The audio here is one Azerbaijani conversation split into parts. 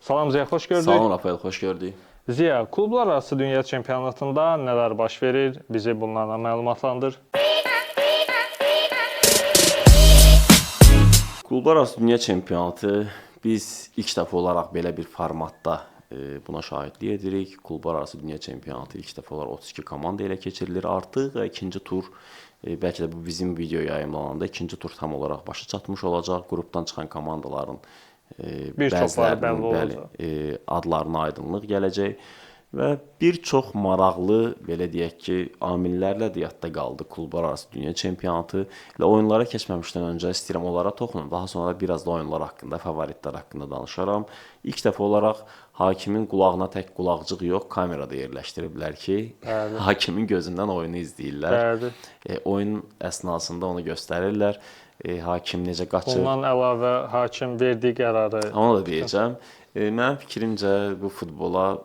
Salam Ziya, xoş gördük. Salam Rafael, xoş gördük. Ziya, klublar arası dünya çempionatında nələr baş verir? Bizi bunlarla məlumatlandır. Klublar arası dünya çempionatı biz ilk dəfə olaraq belə bir formatda buna şahidlik edirik. Klublar arası dünya çempionatı ilk dəfə olaraq 32 komanda ilə keçirilir. Artıq ikinci tur, bəlkə də bu bizim video yayımlananda ikinci tur tam olaraq başa çatmış olacaq. Qrupdan çıxan komandaların Bir çoxları bəlli bəzilərinin olacaq. adlarına aydınlıq gələcək. Və bir çox maraqlı, belə deyək ki, amillərlə də yadda qaldı klublar arası dünya çempionatı. Elə oyunlara keçməmişdən öncə istəyirəm onlara toxunum. Daha sonra biraz da oyunlar haqqında, favoritlər haqqında danışaram. İlk dəfə olaraq hakimin qulağına tək qulaqcıq yox, kamerada yerləşdiriblər ki, hakimin gözündən oyunu izləyirlər. Oyun əsnasında onu göstərirlər. Hakim necə qaçır. Bundan əlavə hakim verdiyi qərarı. Onu da deyəcəm. Mənim fikrimcə bu futbola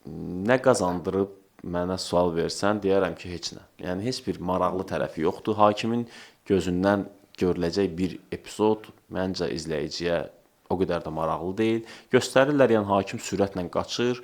nə qazandırıb mənə sual versən, deyərəm ki, heç nə. Yəni, heç bir maraqlı tərəfi yoxdur. Hakimin gözündən görüləcək bir epizod məncə izləyiciyə o qədər də maraqlı deyil. Göstərirlər, yəni hakim sürətlə qaçır,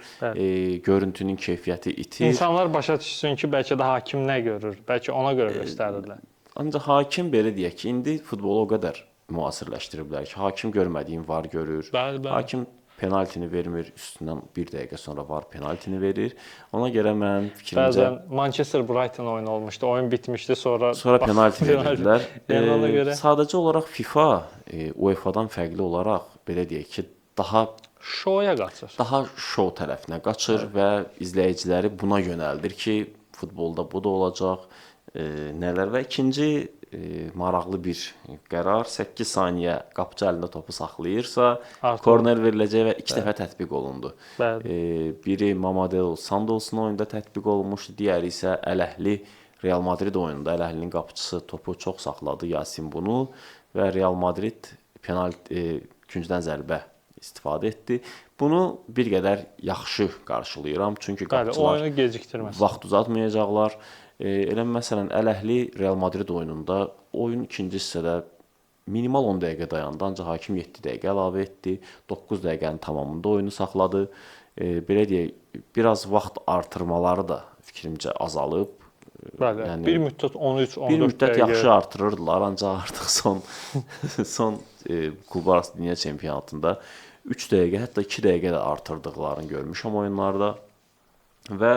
görüntünün keyfiyyəti itir. İnsanlar başa düşsün ki, bəlkə də hakim nə görür, bəlkə ona görə göstərirlər. Ancaq hakim belə deyək ki, indi futbolu o qədər müasirləşdiriblər ki, hakim görmədiyin var görür. Hakim penaltini vermir, üstündən bir dəqiqə sonra var penaltini verir. Ona görə mənim fikrimcə... Bəzən Manchester Brighton oyunu olmuşdu, oyun bitmişdi, sonra penalti verirdilər. Ona görə... Sadəcə olaraq FIFA, UEFA-dan fərqli olaraq, belə deyək ki, daha şoya qaçır. Daha şou tərəfinə qaçır və izləyiciləri buna yönəldir ki, futbolda bu da olacaq, nələr və ikinci maraqlı bir qərar 8 saniyə qapıcı əlində topu saxlayırsa korner veriləcək və 2 dəfə tətbiq olundu. Biri Mamadou Sandolsun oyunda tətbiq olunmuşdu, digəri isə Ələhli Real Madrid oyununda Ələhlinin qapıcısı topu çox saxladı Yasin bunu və Real Madrid penalti küncdən zərbə istifadə etdi. Bunu bir qədər yaxşı qarşılayıram, çünki qapıcılar oyunu gecikdirməsin. Vaxt uzatmayacaqlar. Elə məsələn Ələhli Real Madrid oyununda oyun ikinci hissədə minimal 10 dəqiqə dayandı, ancaq hakim 7 dəqiqə əlavə etdi. 9 dəqiqənin tamamında oyunu saxladı. Belə deyək, biraz vaxt artırmaları da fikrimcə azalıb. Bəli, yəni, bir müddət 13-14 dəqiqə. Bir müddət yaxşı artırırdılar, ancaq artıq son klublar arası dünya çempionatında 3 dəqiqə, hətta 2 dəqiqə də artırdıqlarını görmüşəm oyunlarda. Və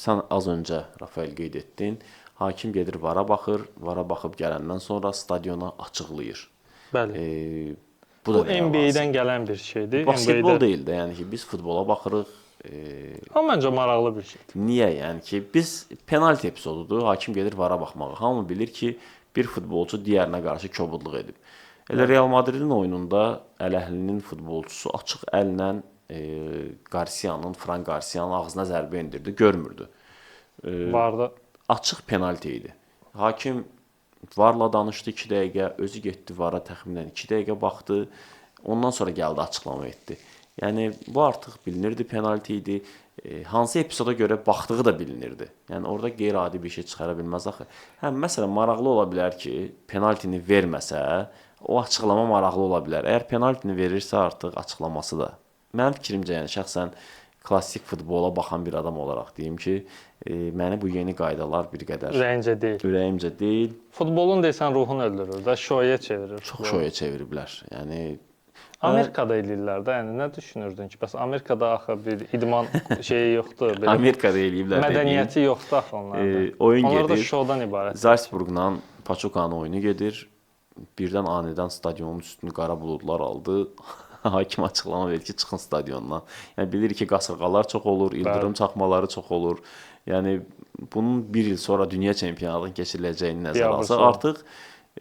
sən az öncə Rafael qeyd etdin, hakim gedir vara baxır, vara baxıb gələndən sonra stadiona açıqlayır. Bəli. Bu NBA-dən gələn bir şeydir. Basketbol deyil də, yəni ki, biz futbola baxırıq. Amma məncə maraqlı bir şeydir. Niyə? Yəni ki, biz penalti epizodudur, hakim gedir vara baxmağa. Hamı bilir ki, bir futbolçu digərinə qarşı kobudluq edib. Elə Real Madridin oyununda Ələhlinin futbolçusu açıq əllə Fran Garcia'nın ağzına zərbə endirdi, görmürdü. Vardı. Açıq penalti idi. Hakim varla danışdı 2 dəqiqə, özü getdi vara təxminən 2 dəqiqə baxdı, ondan sonra gəldi açıqlama etdi. Yəni, bu artıq bilinirdi penalti idi. Hansı epizoda görə baxdığı da bilinirdi. Yəni, orada qeyri-adi bir şey çıxara bilməz axı. Məsələn, maraqlı ola bilər ki, penaltini verməsə, o açıqlama maraqlı ola bilər. Əgər penaltini verirsə, artıq açıqlaması da. Mənim fikrimcə, yəni şəxsən klassik futbola baxan bir adam olaraq deyim ki, məni bu yeni qaydalar bir qədər ürəyimcə deyil. Futbolun desən ruhunu öldürür də, şoya çevirir. Çox şoya çeviriblər. Yəni Amerikada eləyirlər də, yəni nə düşünürdün ki, bəs Amerikada axı bir idman şeyi yoxdur, belə. Amerikada eləyiblər. Mədəniyyəti yoxdur axı onlarda. Oyun onlar gedir. Da şovdan ibarət. Salzburgla Paçukanın oyunu gedir. Birdən anidən stadionun üstünü qara buludlar aldı. Hakim açıqlama verir ki, çıxın stadiondan. Yəni bilir ki, qasırğalar çox olur, ildırım çaxmaları çox olur. Yəni bunun bir il sonra dünya çempionatının keçiriləcəyini nəzərə alsaq, artıq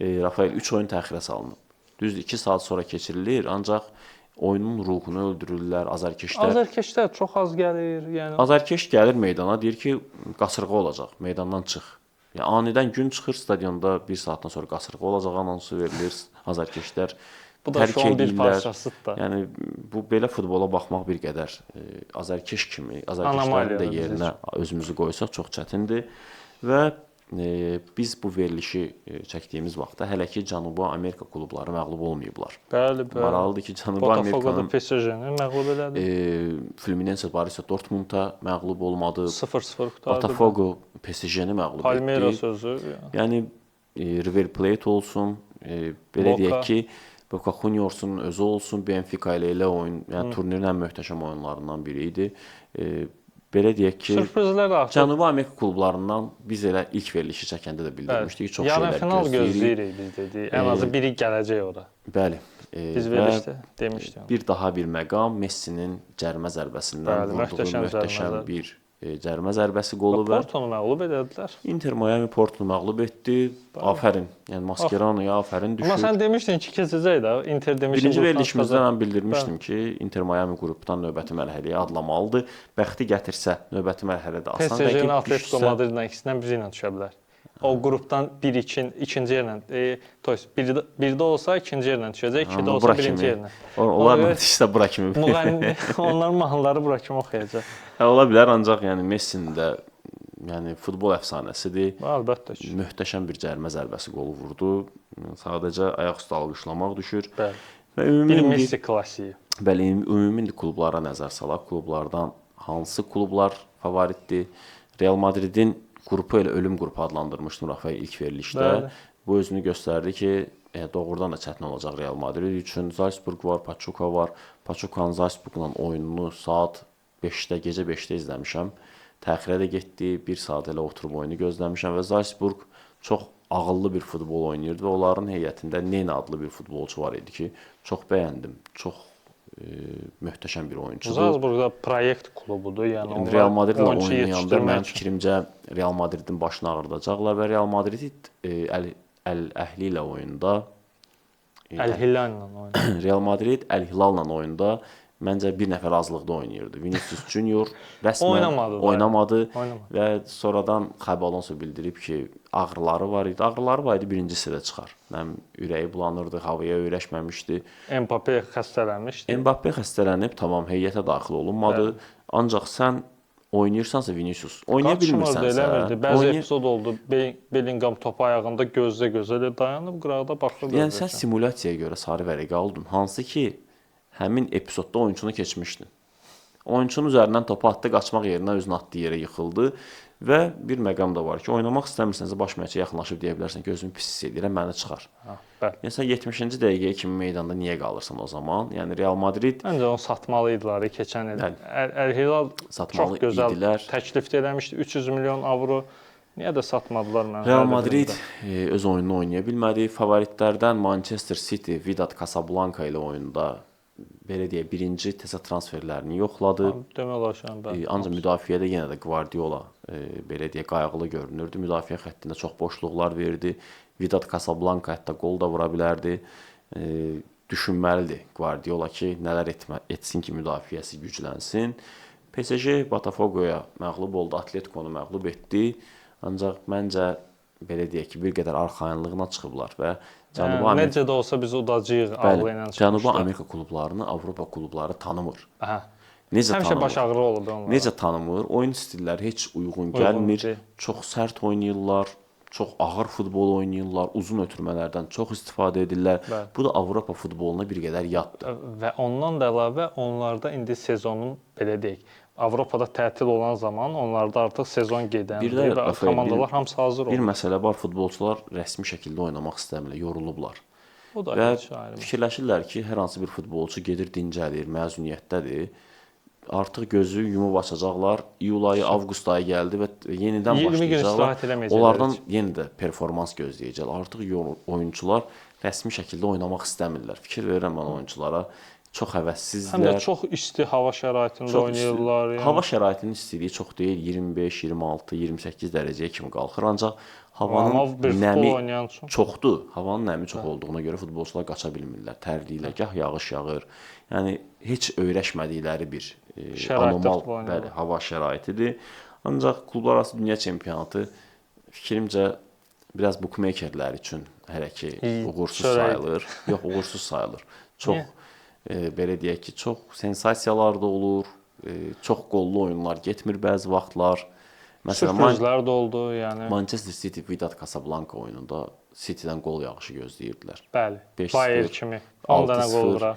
Rafael 3 oyun təxirə salınıb. Düzdür, 2 saat sonra keçirilir, ancaq oyunun ruhunu öldürürlər. Azərkeşlər çox az gəlir. Yəni Azərkeş gəlir meydana, deyir ki, qasırğa olacaq, meydandan çıx. Yəni anidən gün çıxır stadionda, 1 saatdan sonra qasırğa olacaq anonsu verilir. Azərkeşlər bu da şu an bir parçasıdır da. Yəni bu belə futbola baxmaq bir qədər azərkeş kimi, azərkeşlərin də yerinə özümüzü qoysaq çox çətindir və biz bu verilişi çəkdiyimiz vaxtda hələ ki Cənubi Amerika klubları məğlub olmayıblar. Bəli, bəli. Maraqlıdır ki, Cənubi Botafogo da Amerikanın PSG-ni məğlub elədi. Fluminense Borussia Dortmunda məğlub olmadı. 0-0 qurtardı. Botafogo PSG-ni məğlub Palmeiras etdi. özü. Yəni River Plate olsun, belə Boca. deyək ki, Boca Juniors'un özü olsun, Benfica ilə elə oyun, yəni turnirin ən möhtəşəm oyunlarından biri idi. Belə deyək ki, Sürprizlər artıq. Cənubi Amerika klublarından biz elə ilk verilişi çəkəndə də bildirmişdik ki, çox yarım şeylər final gözləyirik. gözləyirik biz dedik. Ən azı biri gələcək ora. Bəli. Biz verilişdə demişdik. Bir daha bir məqam Messinin cərimə zərbəsindən Bəli, vurduğu möhtəşəm möhtəşəm zərbə. bir cərimə zərbəsi qolu və Portonu məğlub elədilər. Inter Miami Portunu məğlub etdi. Afərin. Yəni Mascherano'ya afərin düşür. Amma sən demişdin ki, keçəcək də. Inter demişdin. Birinci verilişimizdə mən bildirmişdim ki, Inter Miami qrupdan növbəti mərhələyə adlamalıdır. Bəxti gətirsə növbəti mərhələdə asan PSG-nin rəqib Atletico düşsə, Madridlə ikisindən biri ilə düşə bilər. O qrupdan ikinci yerlə, birdə olsa ikinci yerlə düşəcək, ikidə olsa birinci yerlə. Onlarla işte bura kimi. Müğənni onların mahnıları bura kimi oxuyacaq. Ola bilər, ancaq yəni Messinin də yəni futbol əfsanəsidir. Əlbəttə ki. Möhtəşəm bir cərimə zərbəsi qolu vurdu. Sadəcə ayaq üstə alqışlamaq düşür. Bəli. Və Bir ümumi Messi klassiyi. bəli, ümumi klublara nəzər salaq. Klublardan hansı klublar favoritdir? Real Madridin qrupu elə ölüm qrupu adlandırmışdım Rafael ilk verilişdə. Bəli. Bu özünü göstərdi ki, doğrudan da çətin olacaq Real Madrid üçün. Salzburg var, Pachuca var. Pachuca'nın Salzburgla oyununu saat 5-də, gecə 5-də izləmişəm. Təxirə də getdi, 1 saat elə oturub oyunu gözləmişəm və Salzburg çox ağıllı bir futbol oynayırdı və onların heyətində Nene adlı bir futbolçu var idi ki, çox bəyəndim. Çox möhtəşəm bir oyunçudur. Salzburgda proyekt klubudur. Yəni Real Madridlə oyunçu oynayanda yetişdirmək mənim üçün. fikrimcə Real Madridin başını ağrıdacaqlar və Real Madrid Əl-Əhli ilə oyunda Əl-Hilallə oynayır. Real Madrid Əl-Hilalla oyunda məncə bir nəfər azlıqda oynayırdı. Vinicius Junior rəsmən oynamadı və sonradan Xabi Alonso bildirib ki, ağrıları var idi. Ağrıları var idi, birinci hissədə çıxar. Mənim ürəyi bulanırdı, havaya öyrəşməmişdi. Mbappé xəstələnmişdi. Mbappé xəstələnib, tamam, heyətə daxil olunmadı. Ancaq sən oynayırsansa Vinicius, oynaya bilmirsənsə, bəzi epizod oldu. Bellingham topu ayağında gözlə-gözlə dayanıb qıraqda baxırdı. Yəni sən simulyasiyaya görə sarı vərəqə aldın, hansı ki həmin epizodda oyunçunu keçmişdin. Oyunçunun üzərindən topu atdı, qaçmaq yerinə özünü atdığı yerə yıxıldı və bir məqam da var ki, oynamaq istəmirsənsə baş məşqçiyə yaxınlaşıb deyə bilərsən ki, özümü pis hiss edirəm, məni çıxar. Yəni sən 70-ci dəqiqəyə kimi meydanda niyə qalırsan o zaman? Yəni Real Madrid məncə onu satmalı idilər keçən il. Əl-Hilal çox gözəl təklif eləmişdi, 300 milyon avro. Niyə də satmadılar mən? Real Madrid öz oyununu oynaya bilmədi. Favoritlərdən Manchester City Wydad Casablanca ilə oyunda belə deyə birinci təzə transferlərini yoxladı. Demək olar ki, bəli. Ancaq müdafiədə yenə də Guardiola belə deyə qayğılı görünürdü. Müdafiə xəttində çox boşluqlar verdi. Wydad Casablanca hətta qol da vura bilərdi. Düşünməlidir Guardiola ki, nələr etsin ki, müdafiəsi güclənsin. PSG Botafogoya məğlub oldu, Atletico-nu məğlub etdi. Ancaq məncə belə deyək ki, bir qədər arxayınlığına çıxıblar və Cənubi Amerika necə də olsa biz udacağıq ağlı ilə çıxmışlar. Cənubi Amerika klublarını Avropa klubları tanımır. Necə həmişə tanımır? baş ağrı olub onlara. Necə tanımır? Oyun stilləri heç uyğun gəlmir. Çox sərt oynayırlar, çox ağır futbol oynayırlar, uzun ötürmələrdən çox istifadə edirlər. Bu da Avropa futboluna bir qədər yaddır. Və ondan da əlavə onlarda indi sezonun belə deyək, Avropada tətil olan zaman onlarda artıq sezon gedəndə və komandalar hamısı hazır olur. Bir məsələ var, futbolçular rəsmi şəkildə oynamaq istəmirlər, yorulublar. O da və fikirləşirlər ki, hər hansı bir futbolçu gedir, dincəlir, məzuniyyətdədir. Artıq gözü yumub açacaqlar. İyul ayı, avqust ayı gəldi və yenidən başlayacaqlar. Onlardan yenə də performans gözləyəcəklər. Artıq oyunçular rəsmi şəkildə oynamaq istəmirlər. Fikir verirəm mən oyunçulara. Çox həvəssizlər. Həm də çox isti hava şəraitində oynayırlar. Hava şəraitinin istiliyi çox deyil, 25, 26, 28 dərəcəyə kimi qalxır. Ancaq havanın nəmi çoxdur. Havanın nəmi çox olduğuna görə futbolçular qaça bilmirlər. Tərliyirlər, gah yağış yağır. Yəni heç öyrəşmədikləri bir anormal hava şəraitidir. Ancaq klublararası dünya çempionatı fikrimcə biraz bookmakerlər üçün hələ ki uğursuz sayılır. Yox, uğursuz sayılır. Çox belə deyək ki, çox sensasiyalar da olur, çox qollu oyunlar getmir bəzi vaxtlar Məsələn, sürprizlər də oldu, yəni. Manchester City Wydad Casablanca oyununda City-dən qol yağışı gözləyirdilər. Bəli. 5-0, Bayern kimi 10 dənə qol 6-0. vura.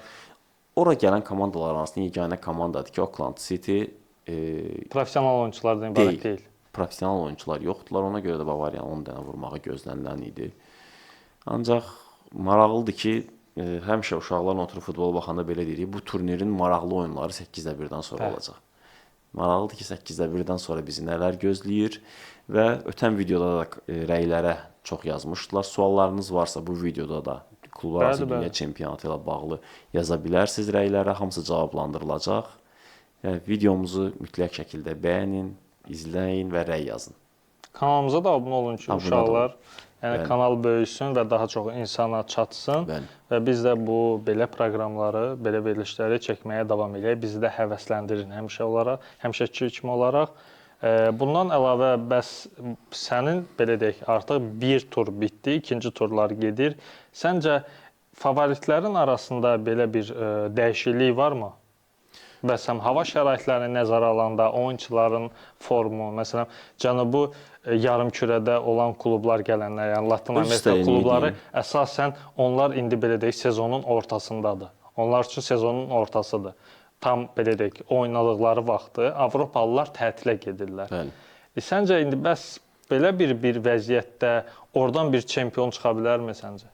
Ora gələn komandalar arasında yeganə komandadır ki, Auckland City Professional oyunçulardan ibarət deyil. Professional oyunçular yoxdular. Ona görə də Bavariyanın 10 dənə vurmağı gözlənilən idi. Ancaq maraqlıdır ki, həmişə uşaqlarla oturub futbola baxanda belə deyirik, bu turnirin maraqlı oyunları 8-də 1-dən sonra olacaq. Maraqlıdır ki, 8-də 1-dən sonra bizi nələr gözləyir və ötən videoda da rəylərə çox yazmışdılar. Suallarınız varsa bu videoda da Klublar arası dünya çempionatı ilə bağlı yaza bilərsiniz rəylərə, hamısı cavablandırılacaq. Yəni, videomuzu mütləq şəkildə bəyənin, izləyin və rəy yazın. Kanalımıza da abunə olun ki, uşaqlar, yəni kanal böyüsün və daha çox insana çatsın. Və biz də bu belə proqramları, belə verilişləri çəkməyə davam edək. Bizi də həvəsləndirin həmişəki kimi olaraq. Bundan əlavə, bəs sənin, belə deyək, artıq bir tur bitdi, ikinci turlar gedir. Səncə, favoritlərin arasında belə bir dəyişiklik varmı? Bəs hava şəraitlərini nəzərə alanda, oyunçuların formu, məsələn, Cənubi yarımkürədə olan klublar gələnlər, yəni Latin Amerika klubları, əsasən onlar indi, belə deyək, sezonun ortasındadır. Onlar üçün sezonun ortasıdır. Tam, belə deyək, oynadıqları vaxtı Avropalılar tətilə gedirlər. Səncə, indi bəs belə bir vəziyyətdə oradan bir çempion çıxa bilərmi səncə?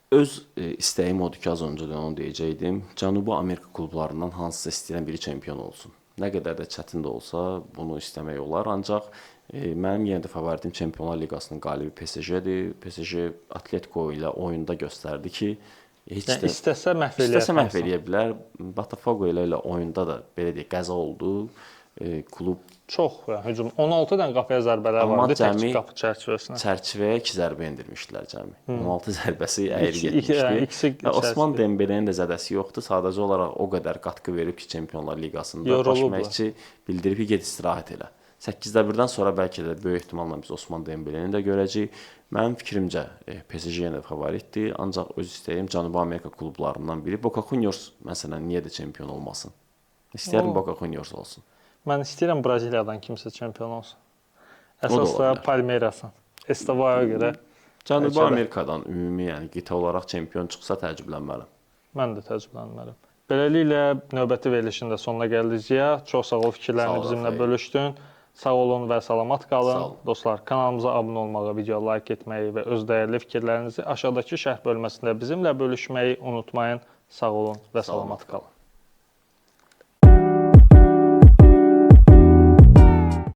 Öz istəyim odur ki, az öncə də onu deyəcəkdim. Cənubi Amerika klublarından hansısa istəyən biri çempion olsun. Nə qədər də çətin də olsa bunu istəmək olar. Ancaq mənim yenə də favoritim Çempionlar Liqasının qalibi PSG-dir. PSG Atletico ilə oyunda göstərdi ki, istəsə məhv eləyə bilər. Botafogo ilə oyunda da belə deyək, qəza oldu. Klub çox hücum 16 dənə qapıya zərbələr vardı təkcə qapı çərçivəsinə. Çərçivəyə 2 zərbə endirmişdilər cəmi. 16 zərbəsi əyri getmişdi. Osman Dembelenin də zədəsi yoxdur. Sadəcə olaraq o qədər qatqı verib ki, Çempionlar Liqasında baş məşqçi bildirib ki, get istirahət elə. 8-də 1-dən sonra bəlkə də böyük ehtimalla biz Osman Dembeleni də görəcəyik. Mənim fikrimcə PSG yenə də favoritdir. Ancaq öz istəyim Cənubi Amerika klublarından biri. Boca Juniors məsələn niyə də çempion olmasın? İstəyirəm Boca Juniors olsun. Mən istəyirəm Braziliyadan kimsə çempion olsun. Əsas da Palmeirasın. Estevaya görə. Cənubi Amerikadan ümumi, yəni qitə olaraq çempion çıxsa təəccüblənmərəm. Mən də təəccüblənmərəm. Beləliklə növbəti verilişin də sonuna gəldik Ziya. Çox sağ ol fikirlərini bizimlə bölüşdün. Sağ olun və salamat qalın. Dostlar, kanalımıza abunə olmağı, video like etməyi və öz dəyərli fikirlərinizi aşağıdakı şərh bölməsində bizimlə bölüşməyi unutmayın. Sağ olun və salamat qalın.